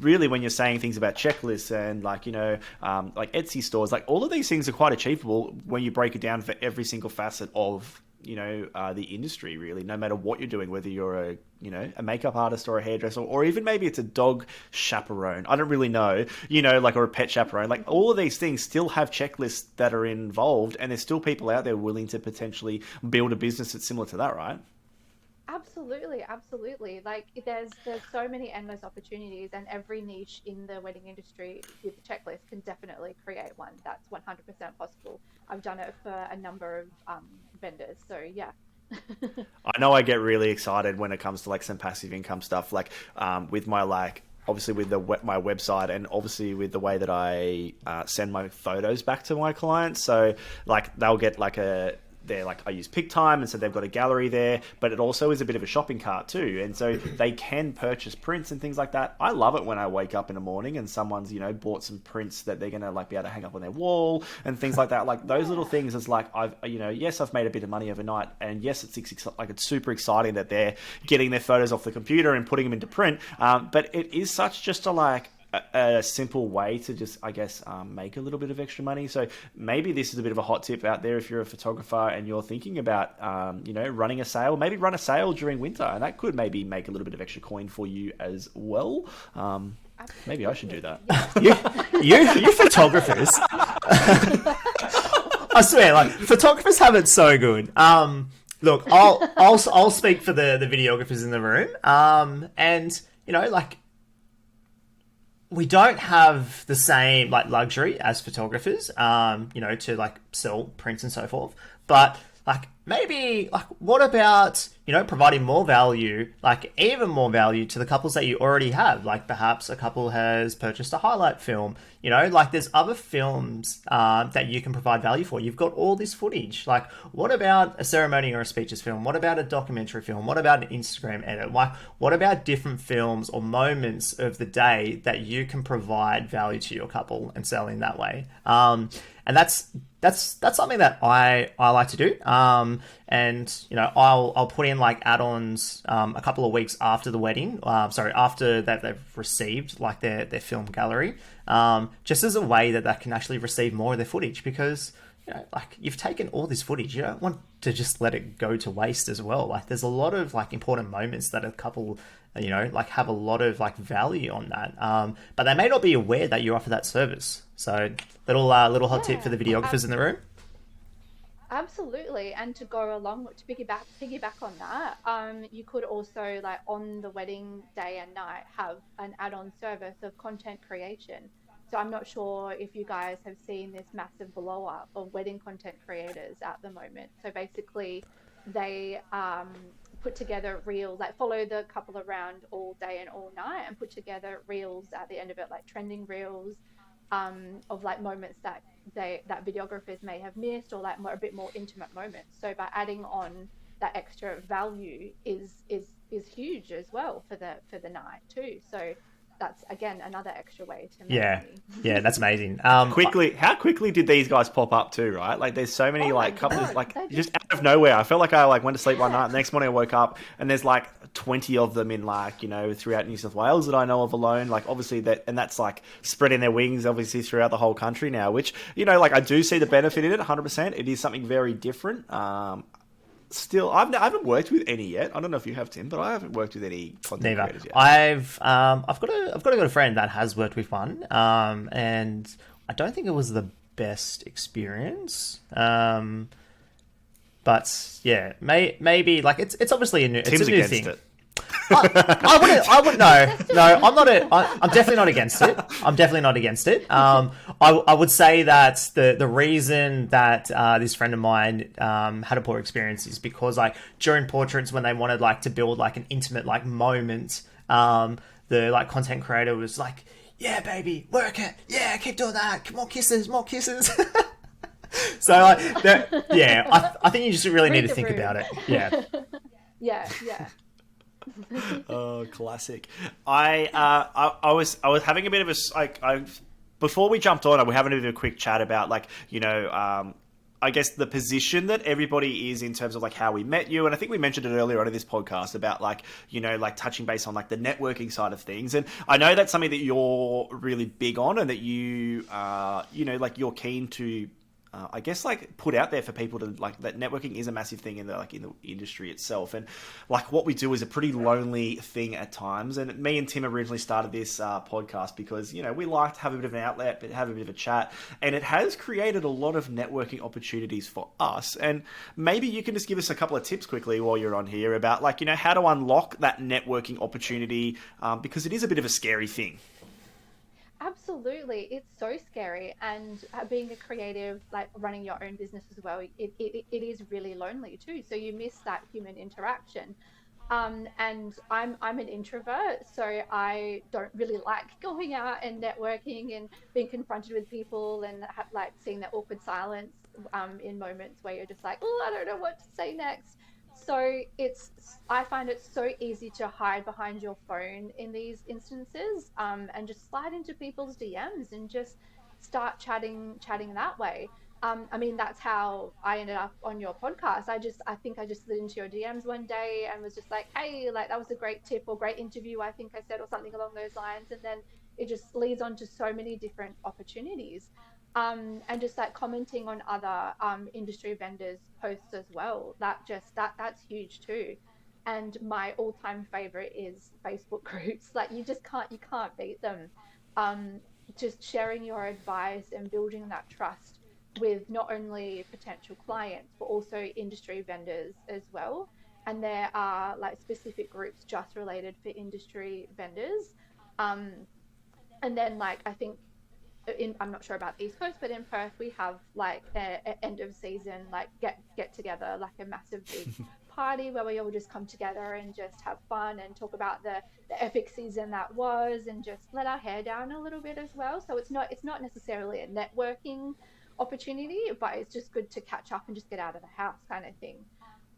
really, when you're saying things about checklists and like, you know, like Etsy stores, like all of these things are quite achievable when you break it down for every single facet of, you know, the industry, really, no matter what you're doing, whether you're a, you know, a makeup artist or a hairdresser, or even maybe it's a dog chaperone. I don't really know, you know, like, or a pet chaperone. Like all of these things still have checklists that are involved, and there's still people out there willing to potentially build a business that's similar to that, right? Absolutely, absolutely. Like there's so many endless opportunities, and every niche in the wedding industry with the checklist can definitely create one that's 100% possible. I've done it for a number of vendors, so yeah. I know I get really excited when it comes to like some passive income stuff, like with my like obviously with my website, and obviously with the way that I send my photos back to my clients. So like they'll get like they're like, I use PicTime, and so they've got a gallery there, but it also is a bit of a shopping cart too, and so they can purchase prints and things like that. I love it when I wake up in the morning and someone's, you know, bought some prints that they're gonna like be able to hang up on their wall and things like that. Like those little things is like, I've, you know, yes, I've made a bit of money overnight, and yes, like it's super exciting that they're getting their photos off the computer and putting them into print. But it is such just a like a simple way to just, I guess, make a little bit of extra money. So maybe this is a bit of a hot tip out there if you're a photographer and you're thinking about, you know, running a sale. Maybe run a sale during winter, and that could maybe make a little bit of extra coin for you as well. Maybe I should do that. You photographers. I swear, like photographers have it so good. Look, I'll speak for the videographers in the room. And you know, like we don't have the same like luxury as photographers, you know, to like sell prints and so forth. But like maybe like what about, you know, providing more value, like even more value to the couples that you already have? Like perhaps a couple has purchased a highlight film, you know, like there's other films that you can provide value for. You've got all this footage. Like what about a ceremony or a speeches film? What about a documentary film? What about an Instagram edit? Like what about different films or moments of the day that you can provide value to your couple and sell in that way? And that's something that I like to do. And you know, I'll put in like add-ons a couple of weeks after the wedding. After that they've received like their film gallery, just as a way that can actually receive more of their footage, because you know, like you've taken all this footage, you don't want to just let it go to waste as well. Like there's a lot of like important moments that a couple, you know, like have a lot of like value on that. But they may not be aware that you offer that service. So little hot tip for the videographers in the room. Absolutely, and to go along to piggyback on that, you could also like on the wedding day and night have an add-on service of content creation. So I'm not sure if you guys have seen this massive blow up of wedding content creators at the moment. So basically, they put together reels, like follow the couple around all day and all night, and put together reels at the end of it, like trending reels, of like moments that videographers may have missed, or like a bit more intimate moments. So by adding on that extra value is huge as well for the night too. So that's again another extra way to make money. Yeah, that's amazing. How quickly did these guys pop up too, right? Like there's so many Oh my like couples God, like they just just out of nowhere. I felt like I like went to sleep one night, and the next morning I woke up and there's like 20 of them in like, you know, throughout New South Wales that I know of alone. Like obviously that's like spreading their wings obviously throughout the whole country now, which, you know, like I do see the benefit in it 100%. It is something very different. Still, I haven't worked with any yet. I don't know if you have, Tim, but I haven't worked with any content Neither. creators yet. I've got a friend that has worked with one, and I don't think it was the best experience. But yeah, maybe like it's obviously a new Tim's it's a new against thing. it. I wouldn't. No, I'm definitely not against it. I'm definitely not against it. I would say that the reason that this friend of mine had a poor experience is because like during portraits when they wanted like to build like an intimate like moment, the like content creator was like, "Yeah, baby, work it. Yeah, keep doing that. More kisses, more kisses." So like, I think you just really need to think about it. Yeah. Yeah. Oh, classic. I was having a bit of a before we jumped on, we were having a bit of a quick chat about like I guess the position that everybody is in terms of like how we met you, and I think we mentioned it earlier on in this podcast about like like touching base on like the networking side of things, and I know that's something that you're really big on, and that you like you're keen to. I guess like put out there for people to like that networking is a massive thing in the industry itself, and like what we do is a pretty lonely thing at times. And me and Tim originally started this podcast because we like to have a bit of an outlet, but have a bit of a chat, and it has created a lot of networking opportunities for us. And maybe you can just give us a couple of tips quickly while you're on here about like how to unlock that networking opportunity, because it is a bit of a scary thing. Absolutely. It's so scary. And being a creative, like running your own business as well, it is really lonely too. So you miss that human interaction. And I'm an introvert, so I don't really like going out and networking and being confronted with people and like seeing that awkward silence in moments where you're just like, oh, I don't know what to say next. So I find it so easy to hide behind your phone in these instances, and just slide into people's DMs and just start chatting that way. I mean, that's how I ended up on your podcast. I think I just slid into your DMs one day and was just like, hey, like that was a great tip or great interview, I think I said, or something along those lines. And then it just leads on to so many different opportunities. And just like commenting on other industry vendors' posts as well. That's huge too. And my all-time favorite is Facebook groups. Like you can't beat them. Just sharing your advice and building that trust with not only potential clients but also industry vendors as well. And there are like specific groups just related for industry vendors. And then like I think I'm not sure about the East Coast, but in Perth we have like a end of season like get together, like a massive big party where we all just come together and just have fun and talk about the epic season that was, and just let our hair down a little bit as well. So it's not necessarily a networking opportunity, but it's just good to catch up and just get out of the house kind of thing.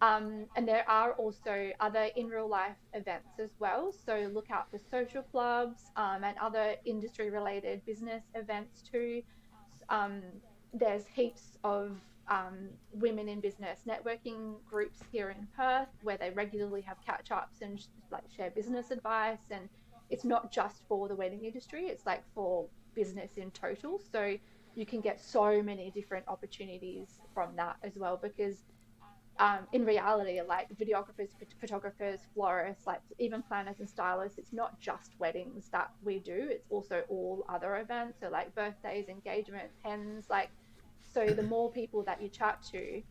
And there are also other in real life events as well. So look out for social clubs and other industry related business events too. There's heaps of women in business networking groups here in Perth where they regularly have catch ups and like share business advice. And it's not just for the wedding industry, it's like for business in total. So you can get so many different opportunities from that as well, because in reality, like videographers, photographers, florists, like even planners and stylists, it's not just weddings that we do, it's also all other events. So like birthdays, engagements, hens, like, so the more people that you chat to,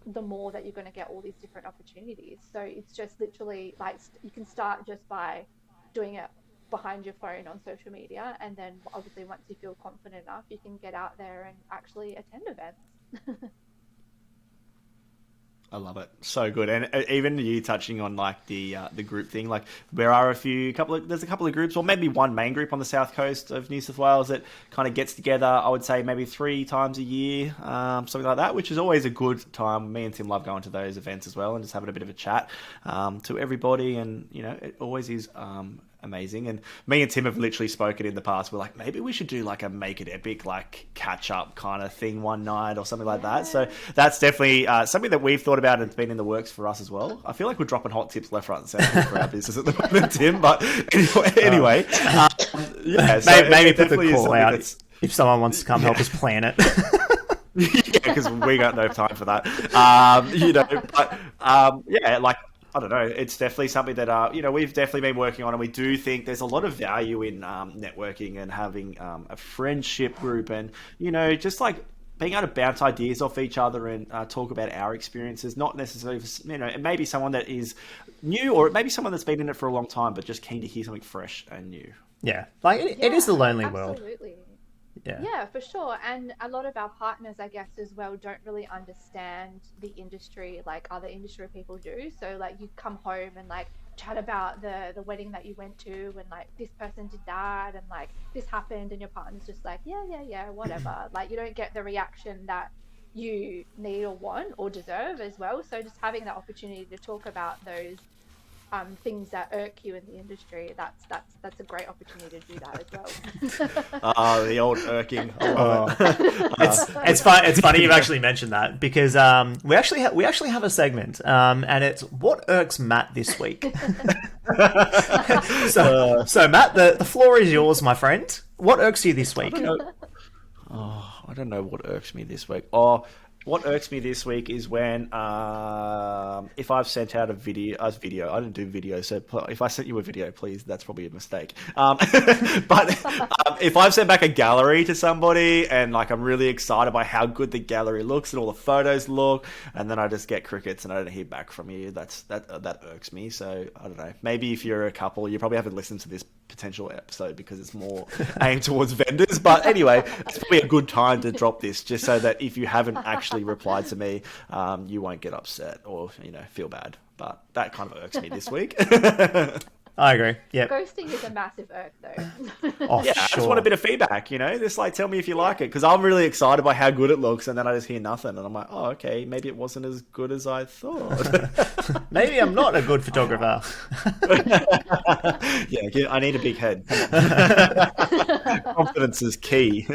the more that you're going to get all these different opportunities. So it's just literally like you can start just by doing it behind your phone on social media, and then obviously once you feel confident enough, you can get out there and actually attend events. I love it. So good. And even you touching on like the group thing, like there are there's a couple of groups, or maybe one main group on the south coast of New South Wales that kind of gets together, I would say maybe 3 times a year, something like that, which is always a good time. Me and Tim love going to those events as well and just having a bit of a chat to everybody. And, it always is amazing. And me and Tim have literally spoken in the past. We're like, maybe we should do like a Make It Epic, like catch up kind of thing one night or something like that. So that's definitely something that we've thought about and it's been in the works for us as well. I feel like we're dropping hot tips left, right, and centre for our business at the moment, Tim. But anyway, yeah. So maybe put the call out if someone wants to come help us plan it. Yeah, because we got no time for that. Yeah, like, I don't know. It's definitely something that, we've definitely been working on, and we do think there's a lot of value in networking and having a friendship group, and, just like being able to bounce ideas off each other and talk about our experiences, not necessarily, it may be someone that is new, or it may be someone that's been in it for a long time, but just keen to hear something fresh and new. Yeah, like it is a lonely world. Absolutely. Yeah. Yeah, for sure. And a lot of our partners, I guess, as well, don't really understand the industry like other industry people do. So, like, you come home and, like, chat about the wedding that you went to, and, like, this person did that, and, like, this happened, and your partner's just like, yeah, whatever. Like, you don't get the reaction that you need or want or deserve as well. So, just having that opportunity to talk about those things that irk you in the industry, that's a great opportunity to do that as well. The old irking. I love it. It's funny you've actually mentioned that, because we actually have a segment, and it's what irks Matt this week. So Matt, the floor is yours, my friend. What irks you this week? I don't know what irks me this week. What irks me this week is when, if I've sent out a video, I don't do video, so if I sent you a video, please, that's probably a mistake. But if I've sent back a gallery to somebody and, like, I'm really excited by how good the gallery looks and all the photos look, and then I just get crickets and I don't hear back from you, that irks me. So I don't know. Maybe if you're a couple, you probably haven't listened to this potential episode because it's more aimed towards vendors. But anyway, it's probably a good time to drop this, just so that if you haven't actually replied to me, you won't get upset or feel bad. But that kind of irks me this week. I agree. Yeah. Ghosting is a massive irk, though. I just want a bit of feedback, just like tell me if you like it, because I'm really excited by how good it looks, and then I just hear nothing, and I'm like, oh, okay, maybe it wasn't as good as I thought. Maybe I'm not a good photographer. Yeah, I need a big head. Confidence is key.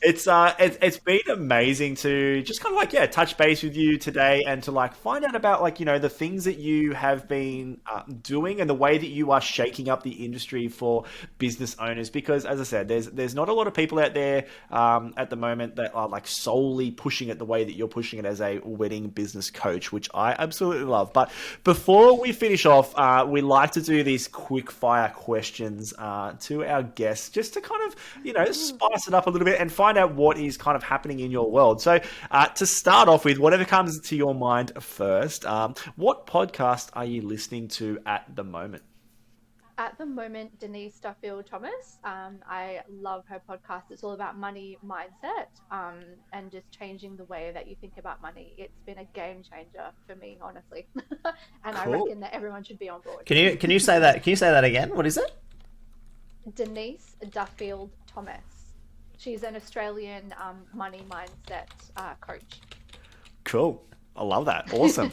It's been amazing to just kind of like touch base with you today, and to like find out about like the things that you have been doing, and the way that you are shaking up the industry for business owners. Because as I said, there's not a lot of people out there at the moment that are like solely pushing it the way that you're pushing it as a wedding business coach, which I absolutely love. But before we finish off, we like to do these quick fire questions to our guests, just to kind of spice it up a little bit and find out what is kind of happening in your world. So to start off with, whatever comes to your mind first, what podcast are you listening to at the moment? At the moment, Denise Duffield Thomas. I love her podcast. It's all about money mindset, and just changing the way that you think about money. It's been a game changer for me, honestly. And cool. I reckon that everyone should be on board. Can you say that? Can you say that again? What is it? Denise Duffield Thomas. She's an Australian money mindset coach. Cool. I love that. Awesome.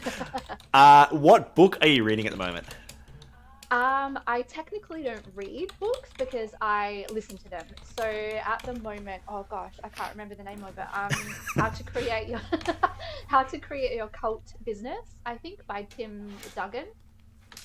What book are you reading at the moment? I technically don't read books because I listen to them. So at the moment, oh gosh, I can't remember the name of it. How to create your cult business, I think, by Tim Duggan.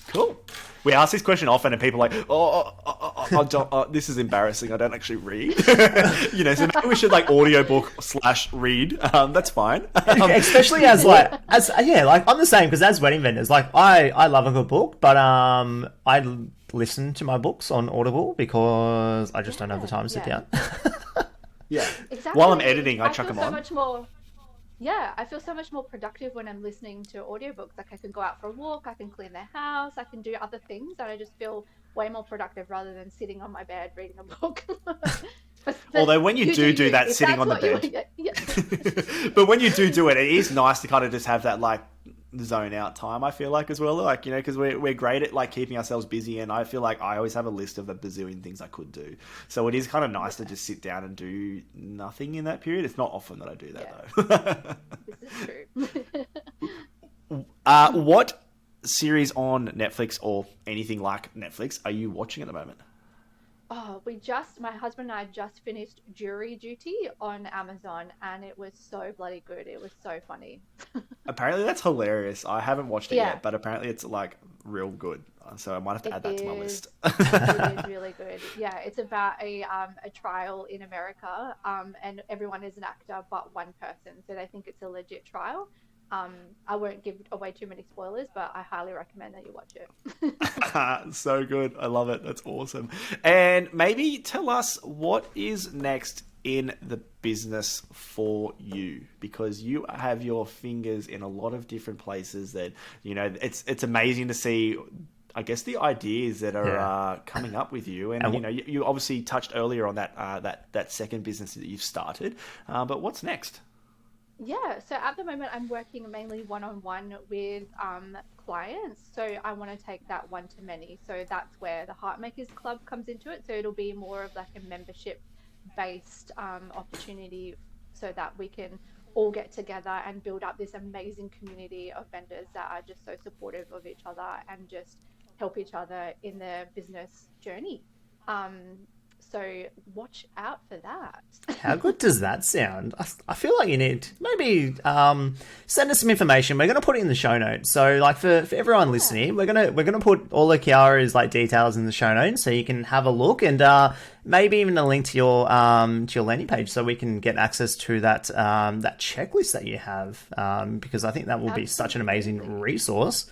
Cool. We ask this question often, and people are like, this is embarrassing. I don't actually read. So maybe we should like audiobook / read. That's fine. Especially I'm the same, because as wedding vendors, like I love a good book, but I listen to my books on Audible because I just don't have the time to sit down. Yeah. Exactly. While I'm editing, I chuck them on. I feel so much more productive when I'm listening to audiobooks. Like I can go out for a walk, I can clean the house, I can do other things, and I just feel way more productive rather than sitting on my bed reading a book. Although when you do that sitting on the bed, but when you do it is nice to kind of just have that like zone out time, I feel like, as well, like because we're great at like keeping ourselves busy, and I feel like I always have a list of a bazillion things I could do, so it is kind of nice to just sit down and do nothing in that period. It's not often that I do that though. This is true. What series on Netflix or anything like Netflix are you watching at the moment? Oh, my husband and I just finished Jury Duty on Amazon, and it was so bloody good. It was so funny. Apparently that's hilarious. I haven't watched it yet, but apparently it's like real good. So I might have to add that to my list. It is really good. Yeah, it's about a trial in America, and everyone is an actor but one person. So they think it's a legit trial. I won't give away too many spoilers, but I highly recommend that you watch it. So good. I love it. That's awesome. And maybe tell us what is next in the business for you, because you have your fingers in a lot of different places that, it's amazing to see, I guess, the ideas that are coming up with you. And, you obviously touched earlier on that second business that you've started. But what's next? Yeah, so at the moment, I'm working mainly one-on-one with clients. So I want to take that one to many. So that's where the Heartmakers Club comes into it. So it'll be more of like a membership-based opportunity so that we can all get together and build up this amazing community of vendors that are just so supportive of each other and just help each other in their business journey. So watch out for that. How good does that sound? I feel like you need maybe send us some information. We're going to put it in the show notes. So like for everyone listening, we're gonna put all of Chiara's like details in the show notes so you can have a look, and maybe even a link to your landing page so we can get access to that that checklist that you have, because I think that will be such an amazing resource.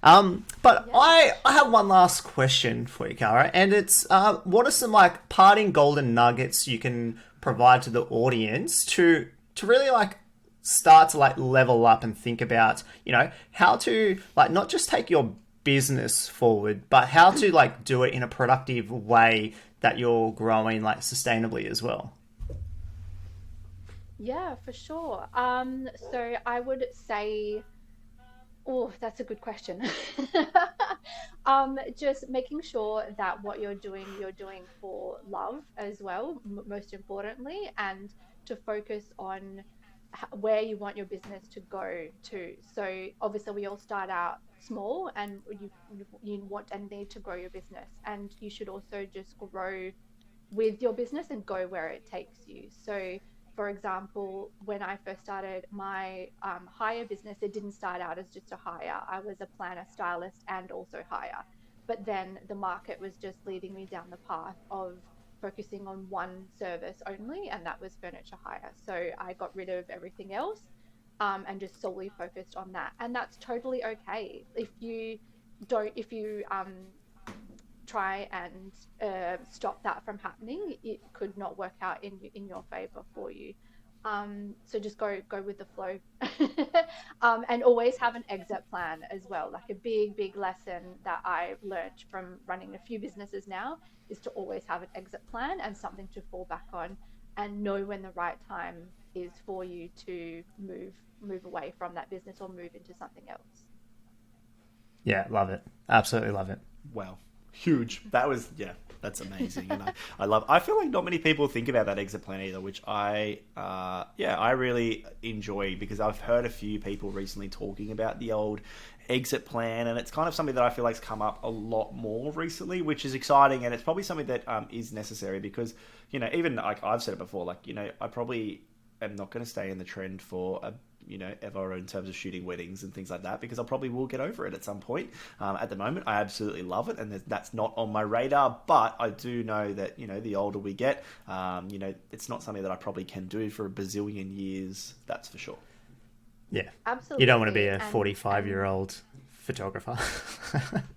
But I have one last question for you, Chiara, and it's what are some like parting golden nuggets you can provide to the audience to really like start to like level up and think about, how to like not just take your business forward, but how to like do it in a productive way that you're growing like sustainably as well. Yeah, for sure. So I would say, oh, that's a good question. Just making sure that what you're doing for love as well, most importantly, and to focus on where you want your business to go to. So obviously we all start out small, and you want and need to grow your business, and you should also just grow with your business and go where it takes you. So for example, when I first started my hire business, it didn't start out as just a hire. I was a planner, stylist, and also hire. But then the market was just leading me down the path of focusing on one service only, and that was furniture hire. So I got rid of everything else, and just solely focused on that. And that's totally okay. If you try and stop that from happening, it could not work out in your favor for you. So just go with the flow, and always have an exit plan as well. Like a big lesson that I learned from running a few businesses now is to always have an exit plan and something to fall back on, and know when the right time is for you to move away from that business or move into something else. Yeah, love it. Absolutely love it. Wow. Huge. That's amazing. And I feel like not many people think about that exit plan either, which I really enjoy, because I've heard a few people recently talking about the old exit plan, and it's kind of something that I feel like's come up a lot more recently, which is exciting. And it's probably something that is necessary, because, even like I've said it before, like, I probably am not going to stay in the trend for ever in terms of shooting weddings and things like that, because I probably will get over it at some point. At the moment, I absolutely love it, and that's not on my radar. But I do know that, the older we get, it's not something that I probably can do for a bazillion years. That's for sure. Yeah. Absolutely. You don't want to be a 45-year-old photographer.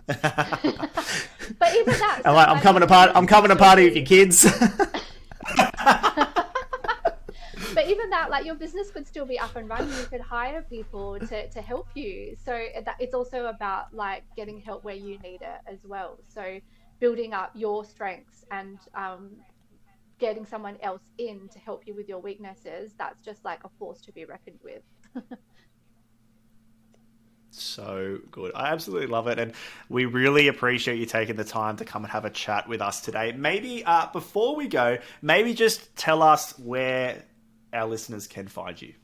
But even that, I'm coming to party with your kids. But even that, like, your business could still be up and running. You could hire people to help you. So it's also about like getting help where you need it as well. So building up your strengths and getting someone else in to help you with your weaknesses, that's just like a force to be reckoned with. So good. I absolutely love it. And we really appreciate you taking the time to come and have a chat with us today. Maybe before we go, maybe just tell us where our listeners can find you.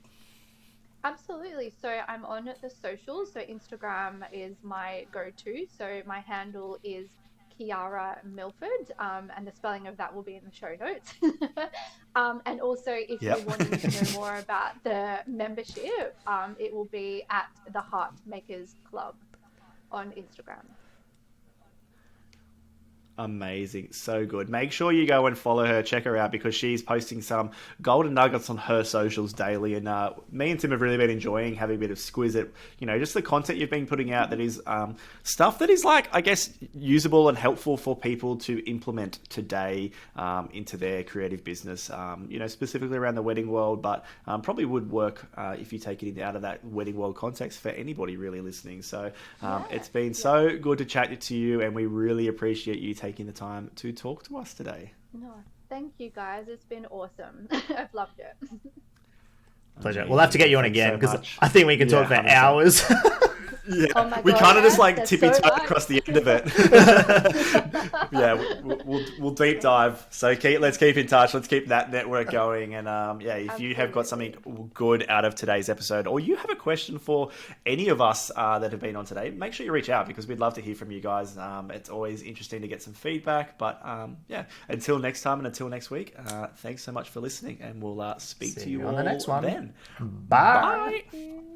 Absolutely. So I'm on the socials. So Instagram is my go-to. So my handle is Chiara Milford, and the spelling of that will be in the show notes. And also, if you're wanting to know more about the membership, it will be at the Heartmakers Club on Instagram. Amazing. So good. Make sure you go and follow her, check her out, because she's posting some golden nuggets on her socials daily. And me and Tim have really been enjoying having a bit of squiz at, just the content you've been putting out that is stuff that is like, I guess, usable and helpful for people to implement today into their creative business, specifically around the wedding world, but probably would work if you take it out of that wedding world context for anybody really listening. So it's been so good to chat to you, and we really appreciate you taking the time to talk to us today. No, thank you guys. It's been awesome. I've loved it. Pleasure. Amazing. We'll have to get you on Thanks again so because much. I think we can talk for 100%. hours. Yeah, Oh my we God, kind of just yes, like there's tippy-toe so much. across the end of it. Yeah, we'll deep dive. So let's keep in touch. Let's keep that network going. And if you have got something good out of today's episode, or you have a question for any of us that have been on today, make sure you reach out, because we'd love to hear from you guys. It's always interesting to get some feedback. But until next time and until next week, thanks so much for listening, and we'll speak to you on all the next one. then. Bye. Thank you.